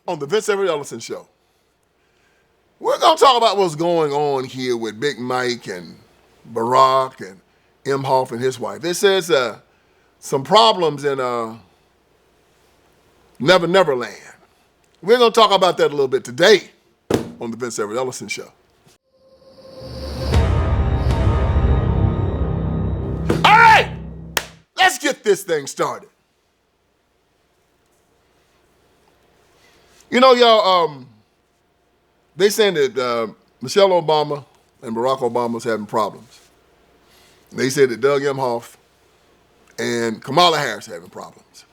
on the VinceEverettEllison Show. We're going to talk about what's going on here with Big Mike and Barack and Emhoff and his wife. It says some problems in Never Never Land. We're going to talk about that a little bit today on the VinceEverettEllison Show. All right, let's get this thing started. You know, y'all, they saying that Michelle Obama and Barack Obama was having problems. They said that Doug Emhoff and Kamala Harris having problems.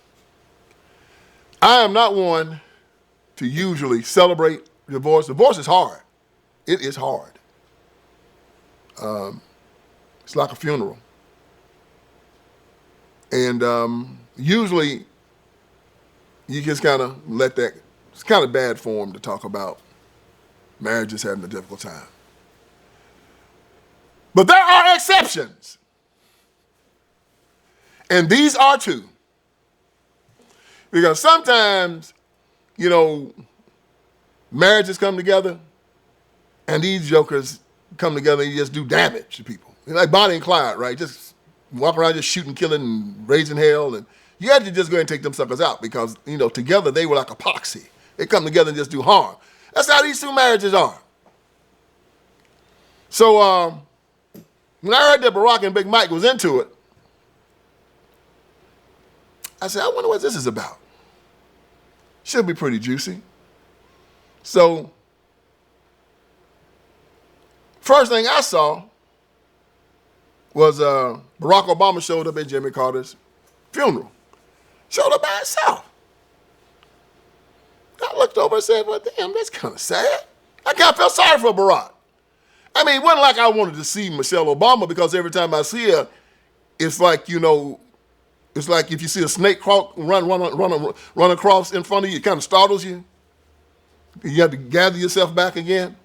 I am not one to usually celebrate divorce. Divorce is hard. It is hard. It's like a funeral. And usually you just kind of let that, it's kind of bad form to talk about marriages having a difficult time. But there are exceptions. And these are two. Because sometimes, you know, marriages come together and these jokers come together and you just do damage to people. They're like Bonnie and Clyde, right? Just walk around just shooting, killing, and raising hell. And you had to just go ahead and take them suckers out because, you know, together they were like epoxy. They come together and just do harm. That's how these two marriages are. So when I heard that Barack and Big Mike was into it, I said, I wonder what this is about. Should be pretty juicy. So first thing I saw was Barack Obama showed up at Jimmy Carter's funeral. Showed up by himself. I looked over and said, well, damn, that's kind of sad. I kind of felt sorry for Barack. I mean, it wasn't like I wanted to see Michelle Obama because every time I see her, it's like, you know, it's like if you see a snake run across in front of you, it kind of startles you. You have to gather yourself back again.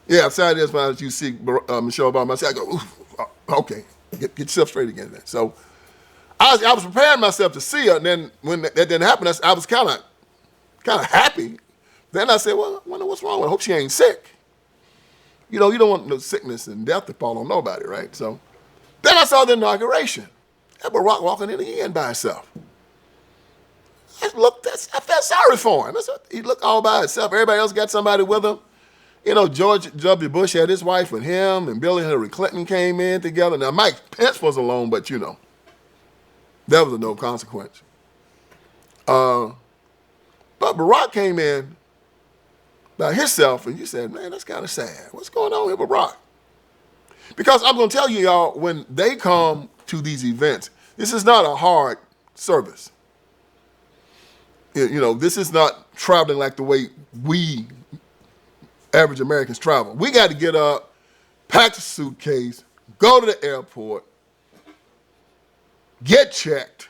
Yeah, outside this, when you see Michelle Obama, I go, ooh, okay, get yourself straight again then. So I was preparing myself to see her, and then when that didn't happen, I was kind of happy. Then I said, well, I wonder what's wrong with her. I hope she ain't sick. You know, you don't want no sickness and death to fall on nobody, right? So then I saw the inauguration. That Barack walking in again by himself. I felt sorry for him. He looked all by himself. Everybody else got somebody with him. You know, George W. Bush had his wife with him, and Bill and Hillary Clinton came in together. Now, Mike Pence was alone, but, you know, that was of no consequence. But Barack came in by himself, and you said, man, that's kind of sad. What's going on with Barack? Because I'm going to tell you, y'all, when they come to these events, this is not a hard service. You know, this is not traveling like the way we average Americans travel. We got to get up, pack a suitcase, go to the airport, get checked,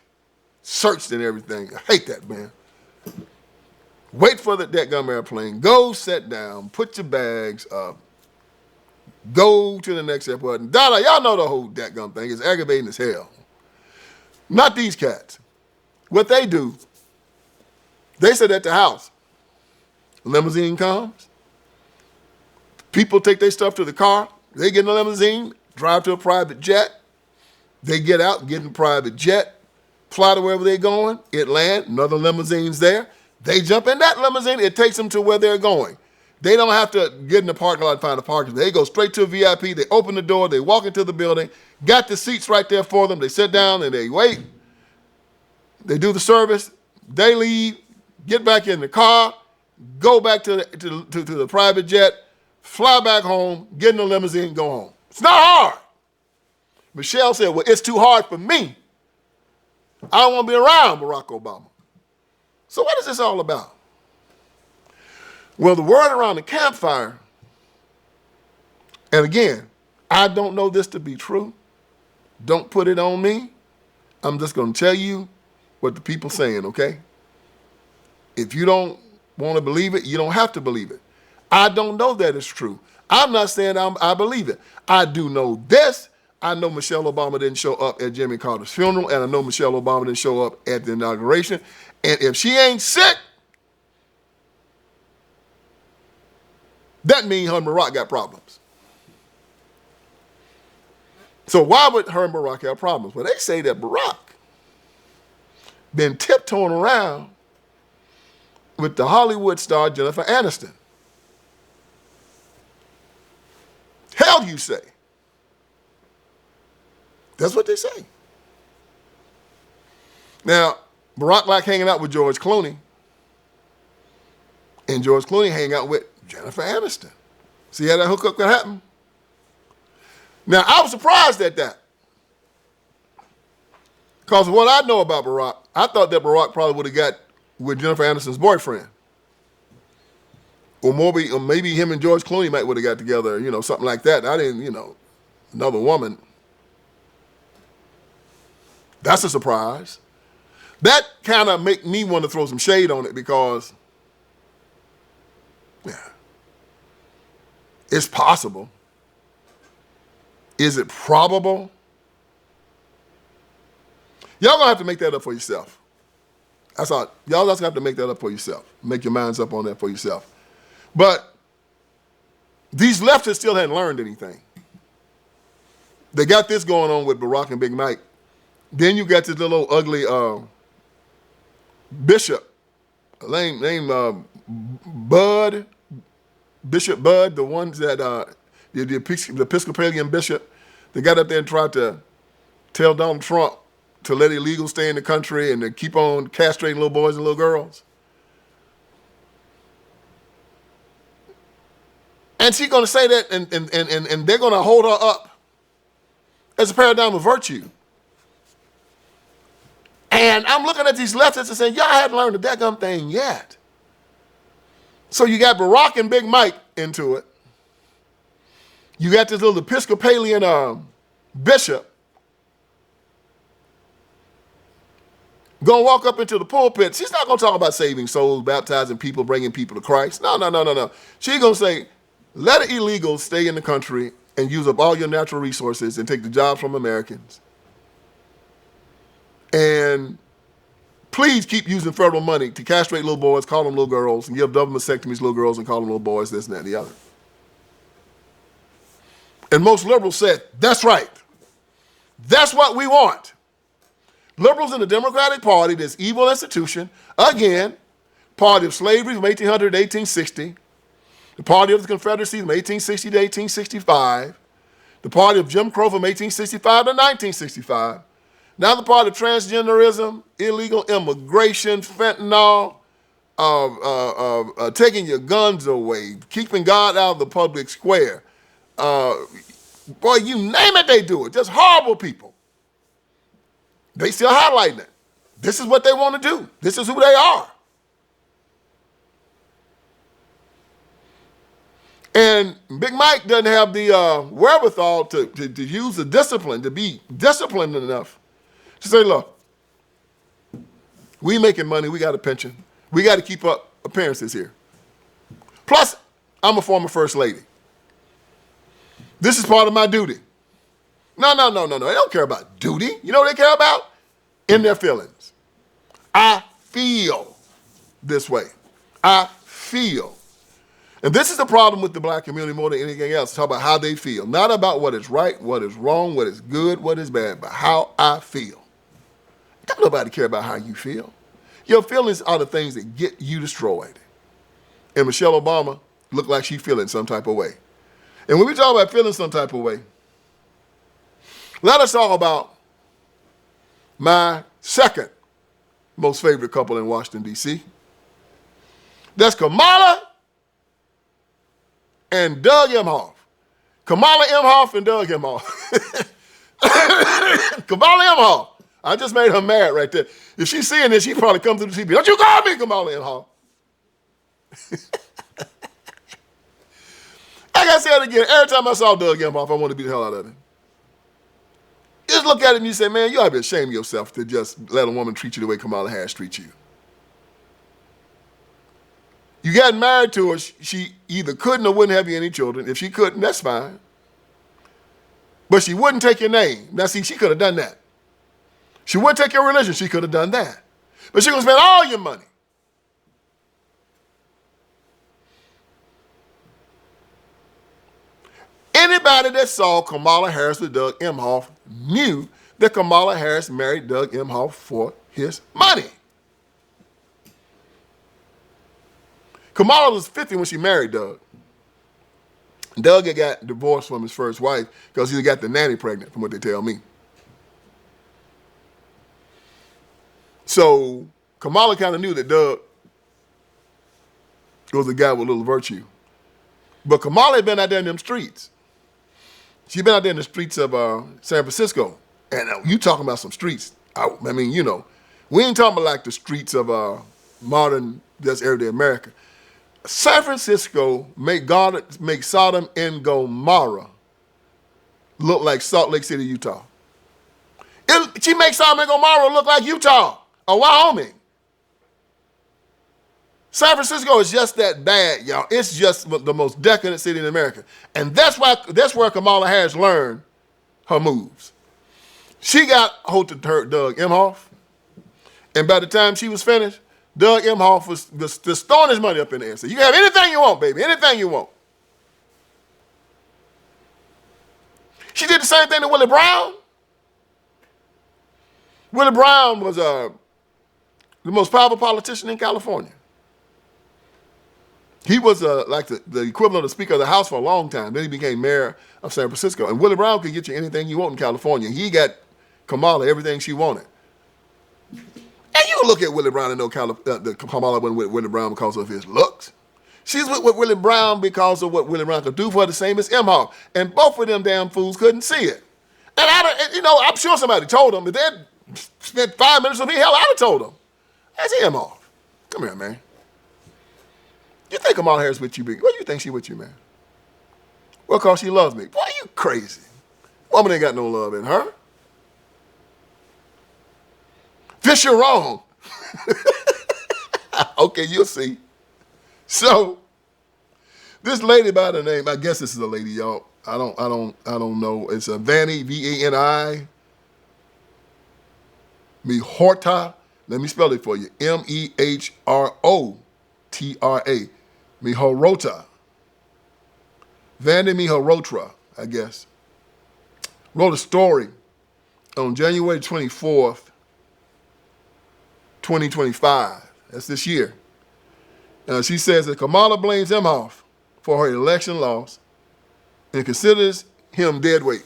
searched and everything. I hate that, man. Wait for the dadgum airplane, go sit down, put your bags up, go to the next airport. And Donna, y'all know the whole dadgum thing is aggravating as hell. Not these cats. What they do, they sit at the house. The limousine comes. People take their stuff to the car. They get in the limousine, drive to a private jet. They get out, get in a private jet, fly to wherever they're going. It lands, another limousine's there. They jump in that limousine. It takes them to where they're going. They don't have to get in the parking lot and find a parking. They go straight to a VIP. They open the door. They walk into the building. Got the seats right there for them. They sit down and they wait. They do the service. They leave. Get back in the car. Go back to the private jet. Fly back home. Get in the limousine. Go home. It's not hard. Michelle said, well, it's too hard for me. I don't want to be around Barack Obama. So what is this all about? Well, the word around the campfire, and again, I don't know this to be true. Don't put it on me. I'm just going to tell you what the people saying, okay? If you don't want to believe it, you don't have to believe it. I don't know that it's true. I'm not saying I believe it. I do know this. I know Michelle Obama didn't show up at Jimmy Carter's funeral, and I know Michelle Obama didn't show up at the inauguration. And if she ain't sick, That means her and Barack got problems. So why would her and Barack have problems? Well, they say that Barack been tiptoeing around with the Hollywood star Jennifer Aniston. Hell, you say. That's what they say. Now, Barack like hanging out with George Clooney, and George Clooney hang out with Jennifer Aniston. See how that hookup could happen? Now, I was surprised at that. Because of what I know about Barack, I thought that Barack probably would have got with Jennifer Aniston's boyfriend. Or maybe him and George Clooney might would have got together, something like that. I didn't, another woman. That's a surprise. That kind of make me want to throw some shade on it because, it's possible. Is it probable? Y'all gonna have to make that up for yourself. That's all. Y'all just have to make that up for yourself. Make your minds up on that for yourself. But these leftists still hadn't learned anything. They got this going on with Barack and Big Mike. Then you got this little ugly bishop named Bud, Bishop Bud, the ones that the Episcopalian bishop, they got up there and tried to tell Donald Trump to let illegals stay in the country and to keep on castrating little boys and little girls. And she's going to say that, and they're going to hold her up as a paradigm of virtue. And I'm looking at these leftists and saying, y'all hadn't learned the daggum thing yet. So you got Barack and Big Mike into it. You got this little Episcopalian bishop going to walk up into the pulpit. She's not going to talk about saving souls, baptizing people, bringing people to Christ. No. She's going to say, let the illegals stay in the country and use up all your natural resources and take the jobs from Americans. And please keep using federal money to castrate little boys, call them little girls, and give double mastectomies to little girls and call them little boys, this and that and the other. And most liberals said, that's right. That's what we want. Liberals in the Democratic Party, this evil institution, again, party of slavery from 1800 to 1860, the party of the Confederacy from 1860 to 1865, the party of Jim Crow from 1865 to 1965, now the party of transgenderism, illegal immigration, fentanyl, taking your guns away, keeping God out of the public square. Boy, you name it, they do it. Just horrible people. They still highlighting it. This is what they want to do. This is who they are. And Big Mike doesn't have the wherewithal to use the discipline, to be disciplined enough to say, look, we making money, we got a pension. We got to keep up appearances here. Plus, I'm a former first lady. This is part of my duty. No. They don't care about duty. You know what they care about? In their feelings. I feel this way. I feel. And this is the problem with the black community more than anything else. Talk about how they feel. Not about what is right, what is wrong, what is good, what is bad, but how I feel. Don't nobody care about how you feel. Your feelings are the things that get you destroyed. And Michelle Obama looked like she feeling some type of way. And when we talk about feeling some type of way, let us talk about my second most favorite couple in Washington, D.C. That's Kamala and Doug Emhoff. Kamala Emhoff and Doug Emhoff. Kamala Emhoff. I just made her mad right there. If she's seeing this, she probably come through the TV. Don't you call me Kamala Emhoff. Like I said again, every time I saw Doug Emhoff, I wanted to beat the hell out of him. Just look at him and you say, man, you ought to be ashamed of yourself to just let a woman treat you the way Kamala Harris treats you. You got married to her, she either couldn't or wouldn't have you any children. If she couldn't, that's fine. But she wouldn't take your name. Now, see, she could have done that. She wouldn't take your religion. She could have done that. But she would spend all your money. Anybody that saw Kamala Harris with Doug Emhoff knew that Kamala Harris married Doug Emhoff for his money. Kamala was 50 when she married Doug. Doug had got divorced from his first wife because he got the nanny pregnant, from what they tell me. So Kamala kind of knew that Doug was a guy with a little virtue. But Kamala had been out there in them streets. She'd been out there in the streets of San Francisco. And you talking about some streets. I mean, you know, we ain't talking about like the streets of modern, just everyday America. San Francisco make Sodom and Gomorrah look like Salt Lake City, Utah. She makes Sodom and Gomorrah look like Utah or Wyoming. San Francisco is just that bad, y'all. It's just the most decadent city in America. And that's where Kamala Harris learned her moves. She got hold of Doug Emhoff, and by the time she was finished, Doug Emhoff was just throwing his money up in the air and said, "You can have anything you want, baby, anything you want." She did the same thing to Willie Brown. Willie Brown was the most powerful politician in California. He was like the equivalent of the Speaker of the House for a long time. Then he became mayor of San Francisco. And Willie Brown could get you anything you want in California. He got Kamala everything she wanted. And you look at Willie Brown and know Kamala wasn't with Willie Brown because of his looks. She's with Willie Brown because of what Willie Brown could do for her, the same as Emhoff. And both of them damn fools couldn't see it. And I'm sure somebody told them, but they spent 5 minutes with me. Hell, I'd have told them. That's Emhoff. Come here, man. You think Kamala Harris with you, big? What do you think she with you, man? Well, because she loves me. Boy, you crazy. Woman ain't got no love in her. This you're wrong. Okay, you'll see. So, this lady by the name, I guess this is a lady, y'all. I don't know. It's a Vani, V-A-N-I. Mehrotra. Let me spell it for you. M-E-H-R-O-T-R-A. Mehrotra. Vani Mehrotra, I guess, wrote a story on January 24th, 2025. That's this year. She says that Kamala blames Emhoff for her election loss and considers him dead weight.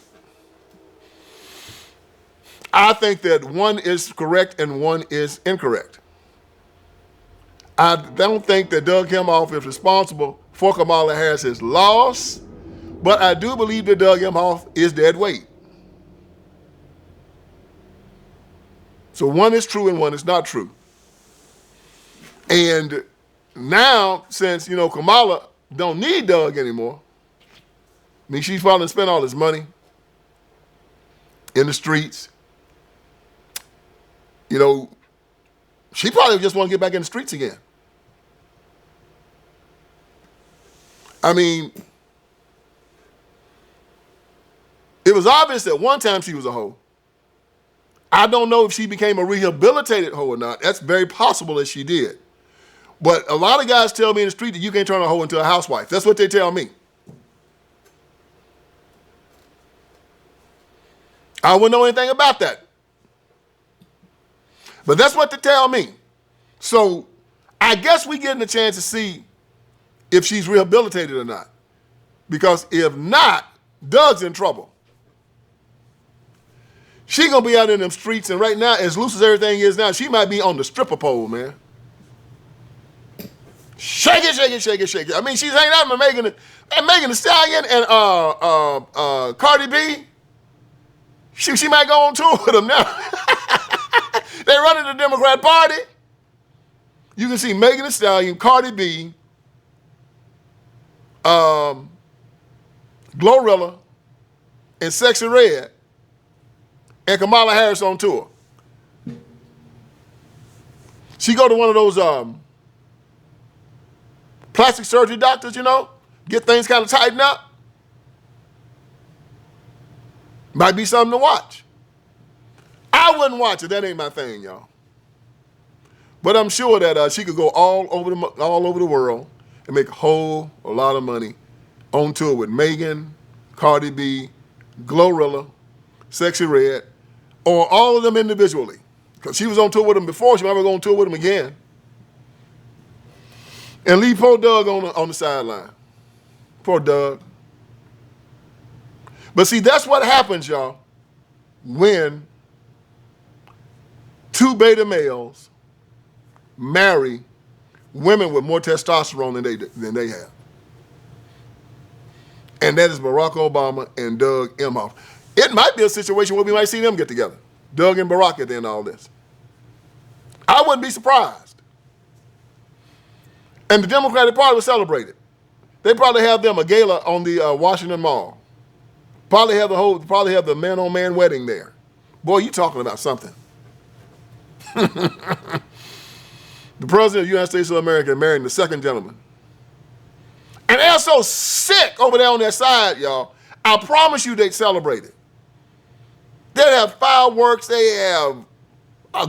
I think that one is correct and one is incorrect. I don't think that Doug Emhoff is responsible for Kamala Harris's loss, but I do believe that Doug Emhoff is dead weight. So one is true and one is not true. And now, since, Kamala don't need Doug anymore, I mean, she's probably spent all his money in the streets. She probably just want to get back in the streets again. I mean, it was obvious that one time she was a hoe. I don't know if she became a rehabilitated hoe or not. That's very possible that she did. But a lot of guys tell me in the street that you can't turn a hoe into a housewife. That's what they tell me. I wouldn't know anything about that. But that's what they tell me. So I guess we're getting a chance to see if she's rehabilitated or not. Because if not, Doug's in trouble. She gonna be out in them streets, and right now, as loose as everything is now, she might be on the stripper pole, man. Shake it, shake it, shake it, shake it. I mean, she's hanging out with Megan Thee Stallion and Cardi B. She might go on tour with them now. They running the Democrat Party. You can see Megan Thee Stallion, Cardi B, Glorilla, and Sexy Red, and Kamala Harris on tour. She go to one of those plastic surgery doctors, get things kind of tightened up. Might be something to watch. I wouldn't watch it. That ain't my thing, y'all. But I'm sure that she could go all over the world and make a whole lot of money on tour with Megan, Cardi B, Glorilla, Sexy Red, or all of them individually. Because she was on tour with them before, she might be on tour with them again. And leave poor Doug on the sideline. Poor Doug. But see, that's what happens, y'all, when two beta males marry women with more testosterone than they have. And that is Barack Obama and Doug Emhoff. It might be a situation where we might see them get together. Doug and Barack at the end of all this. I wouldn't be surprised. And the Democratic Party would celebrate it. They probably have them a gala on the Washington Mall. Probably have the man-on-man wedding there. Boy, you talking about something. The President of the United States of America marrying the second gentleman. And they're so sick over there on their side, y'all. I promise you they'd celebrate it. They'd have fireworks. They have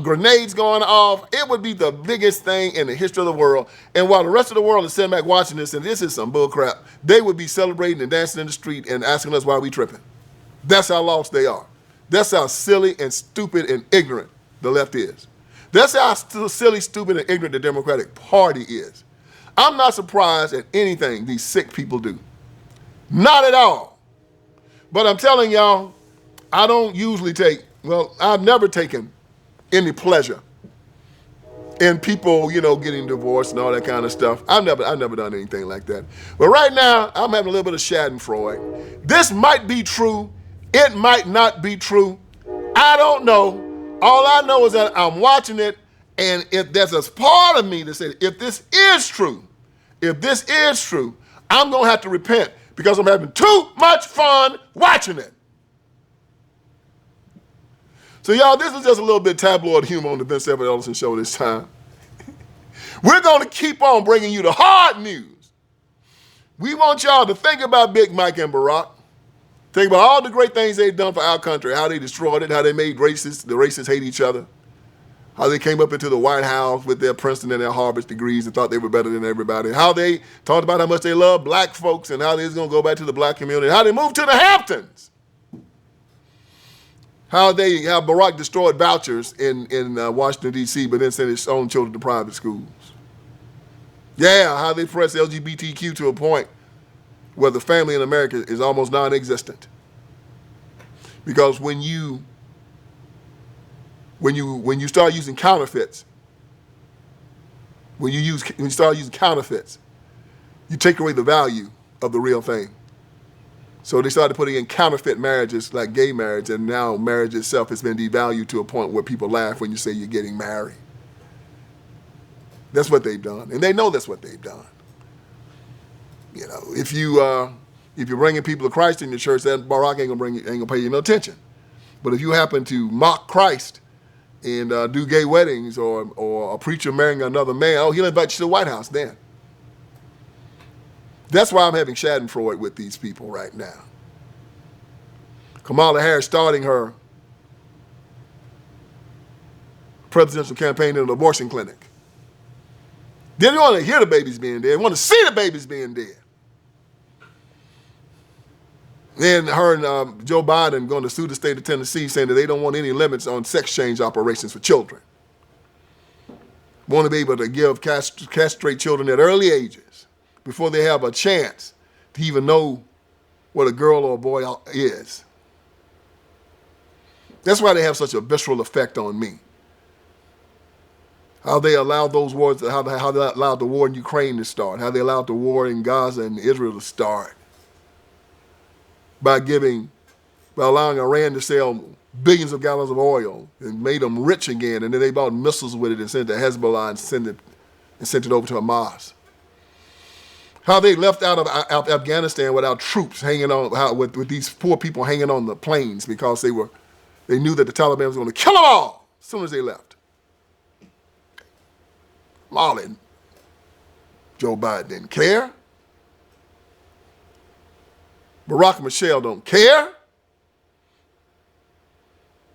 grenades going off. It would be the biggest thing in the history of the world. And while the rest of the world is sitting back watching this, and this is some bull crap, they would be celebrating and dancing in the street and asking us why we tripping. That's how lost they are. That's how silly and stupid and ignorant the left is. That's how silly, stupid, and ignorant the Democratic Party is. I'm not surprised at anything these sick people do. Not at all. But I'm telling y'all, I don't usually I've never taken any pleasure in people, getting divorced and all that kind of stuff. I've never done anything like that. But right now, I'm having a little bit of schadenfreude. This might be true. It might not be true. I don't know. All I know is that I'm watching it, and if there's a part of me that says, if this is true, I'm going to have to repent because I'm having too much fun watching it. So, y'all, this is just a little bit tabloid humor on the VinceEverettEllison show this time. We're going to keep on bringing you the hard news. We want y'all to think about Big Mike and Barack. Think about all the great things they've done for our country, how they destroyed it, how they made the racists hate each other, how they came up into the White House with their Princeton and their Harvard degrees and thought they were better than everybody, how they talked about how much they love black folks and how they was going to go back to the black community, how they moved to the Hamptons, how Barack destroyed vouchers in Washington, D.C., but then sent his own children to private schools. Yeah, how they pressed LGBTQ to a point where the family in America is almost non-existent. Because when you start using counterfeits, when you start using counterfeits, you take away the value of the real thing. So they started putting in counterfeit marriages like gay marriage, and now marriage itself has been devalued to a point where people laugh when you say you're getting married. That's what they've done, and they know that's what they've done. If you're bringing people to Christ in your church, that Barack ain't gonna pay you no attention. But if you happen to mock Christ and do gay weddings or a preacher marrying another man, he'll invite you to the White House then. That's why I'm having schadenfreude with these people right now. Kamala Harris starting her presidential campaign in an abortion clinic. They didn't want to hear the babies being dead. They want to see the babies being dead. Then her and Joe Biden going to sue the state of Tennessee saying that they don't want any limits on sex change operations for children. Want to be able to castrate children at early ages before they have a chance to even know what a girl or a boy is. That's why they have such a visceral effect on me. How they allowed those wars, how they allowed the war in Ukraine to start, how they allowed the war in Gaza and Israel to start. By allowing Iran to sell billions of gallons of oil and made them rich again, and then they bought missiles with it and sent it to Hezbollah and sent it over to Hamas. How they left out of Afghanistan without troops hanging on, with these poor people hanging on the planes because they knew that the Taliban was going to kill them all as soon as they left. Marlin, Joe Biden didn't care. Barack and Michelle don't care.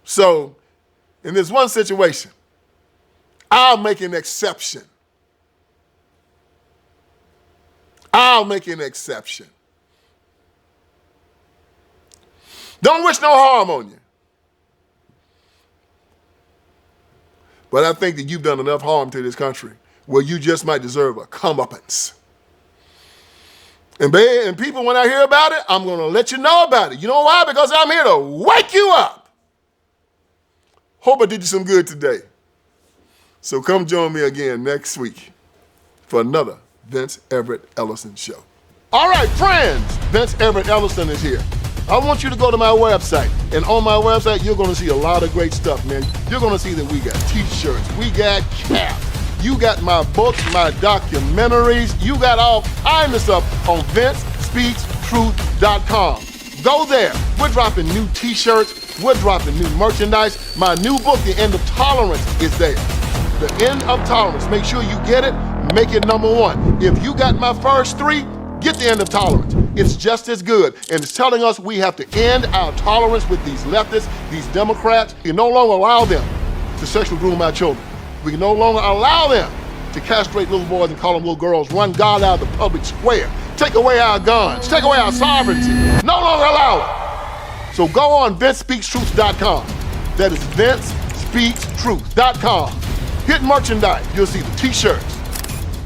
So, in this one situation, I'll make an exception. Don't wish no harm on you. But I think that you've done enough harm to this country where you just might deserve a comeuppance. And people, when I hear about it, I'm going to let you know about it. You know why? Because I'm here to wake you up. Hope I did you some good today. So come join me again next week for another Vince Everett Ellison show. All right, friends, Vince Everett Ellison is here. I want you to go to my website. And on my website, you're going to see a lot of great stuff, man. You're going to see that we got t-shirts, we got caps. You got my books, my documentaries. You got all kinds of stuff on VinceSpeaksTruth.com. Go there. We're dropping new t-shirts. We're dropping new merchandise. My new book, The End of Tolerance, is there. The End of Tolerance. Make sure you get it. Make it #1. If you got my first 3, get The End of Tolerance. It's just as good. And it's telling us we have to end our tolerance with these leftists, these Democrats. We can no longer allow them to sexually groom our children. We can no longer allow them to castrate little boys and call them little girls, run God out of the public square, take away our guns, take away our sovereignty. No longer allow it. So go on VinceSpeaksTruth.com. That is VinceSpeaksTruth.com. Hit merchandise. You'll see the t-shirts.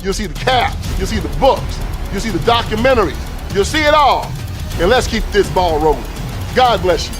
You'll see the caps. You'll see the books. You'll see the documentaries. You'll see it all. And let's keep this ball rolling. God bless you.